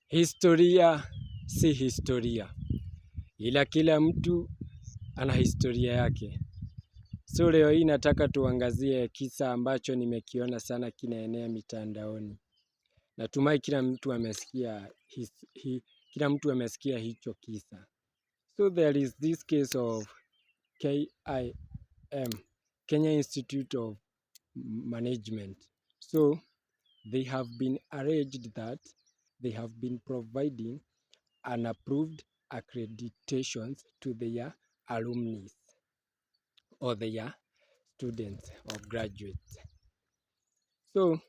Historia si historia, ila kila mtu ana historia yake. So leo hii nataka tuangazie kisa ambacho nimekiona sana kinaenea mitandaoni. Natumai kila mtu amesikia hicho kisa. So there is this case of KIM, Kenya Institute of Management. So they have been alleged that they have been providing unapproved accreditations to their alumni or their students or graduates. So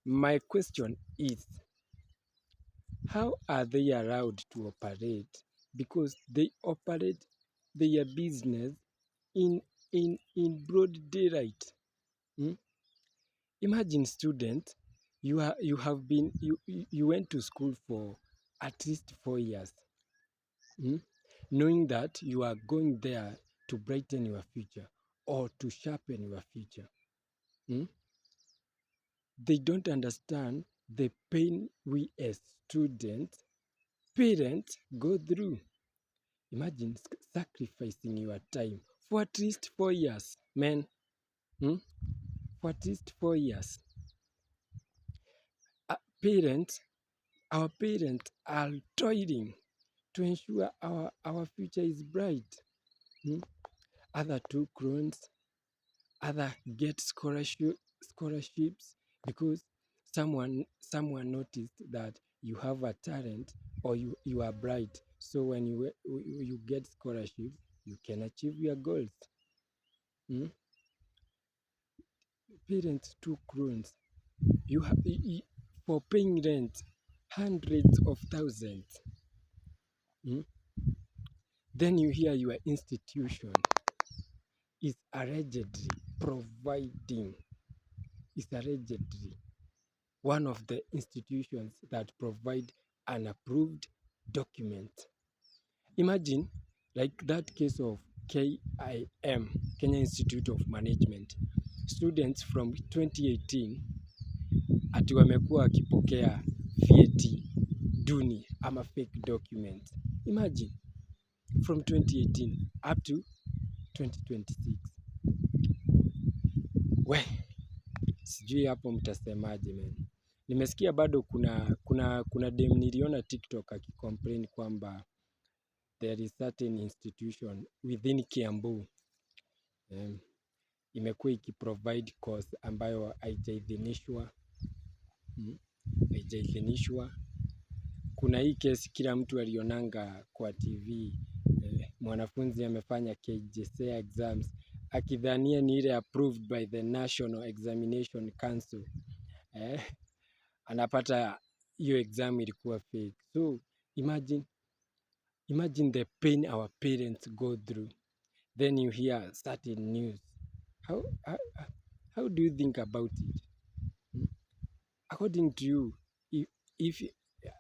my question is, how are they allowed to operate? Because they operate their business in broad daylight. Imagine, student, you went to school for at least 4 years, knowing that you are going there to brighten your future or to sharpen your future. They don't understand the pain we as students, parents go through. Imagine sacrificing your time for at least 4 years, man. For at least 4 years. Our parents are toiling to ensure our future is bright. Other took loans, other get scholarships because someone noticed that you have a talent or you are bright. So when you get scholarship, you can achieve your goals. Parents took loans. For paying rent, hundreds of thousands. Then you hear your institution is allegedly one of the institutions that provide an approved document. Imagine, like that case of KIM, Kenya Institute of Management. Students from 2018 ati wamekuwa wakipokea vyeti duni ama fake documents. Imagine, from 2018 up to 2026. Sijui hapo mtasemaje man. Nimesikia bado kuna dem niliona TikTok akicomplain kwamba there is certain institution within Kiambu imekuwa ikiprovide course ambayo haijaidhinishwa. Kuna hii kesi kila mtu alionanga kwa TV, mwanafunzi amefanya KJSEA exams akidhania ni ile approved by the National Examination Council. Anapata hiyo exam ilikuwa fake. So imagine the pain our parents go through. Then you hear certain news. How do you think about it? According to you, if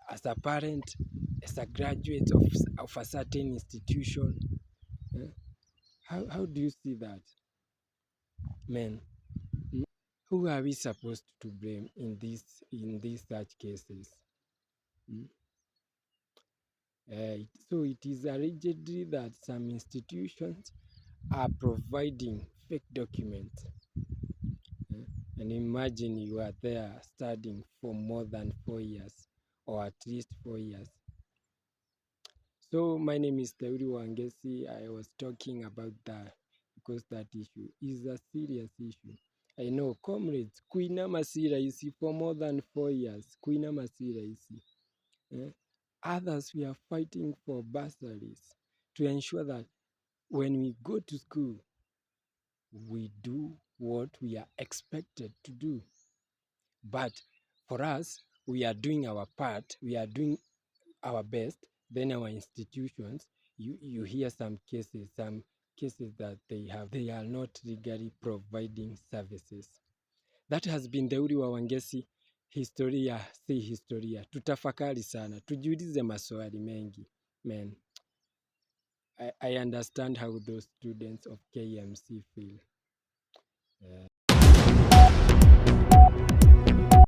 as a parent, as a graduate of a certain institution, how do you see that? Man, who are we supposed to blame in these such cases? So it is allegedly that some institutions are providing fake documents. And imagine you are there studying for more than 4 years or at least 4 years. So my name is Theuri Wangeci. I was talking about that because that issue is a serious issue. I know, comrades, kuinama si rahisi for more than 4 years. Kuinama si rahisi. Others, we are fighting for bursaries to ensure that when we go to school, we do what we are expected to do. But for us, we are doing our part, we are doing our best. Then our institutions, you hear some cases that they are not legally providing services. That has been the Uri wa Wangeci. Historia si historia. Tutafakari sana, tujiulize maswali mengi. Man, I understand how those students of KMC feel.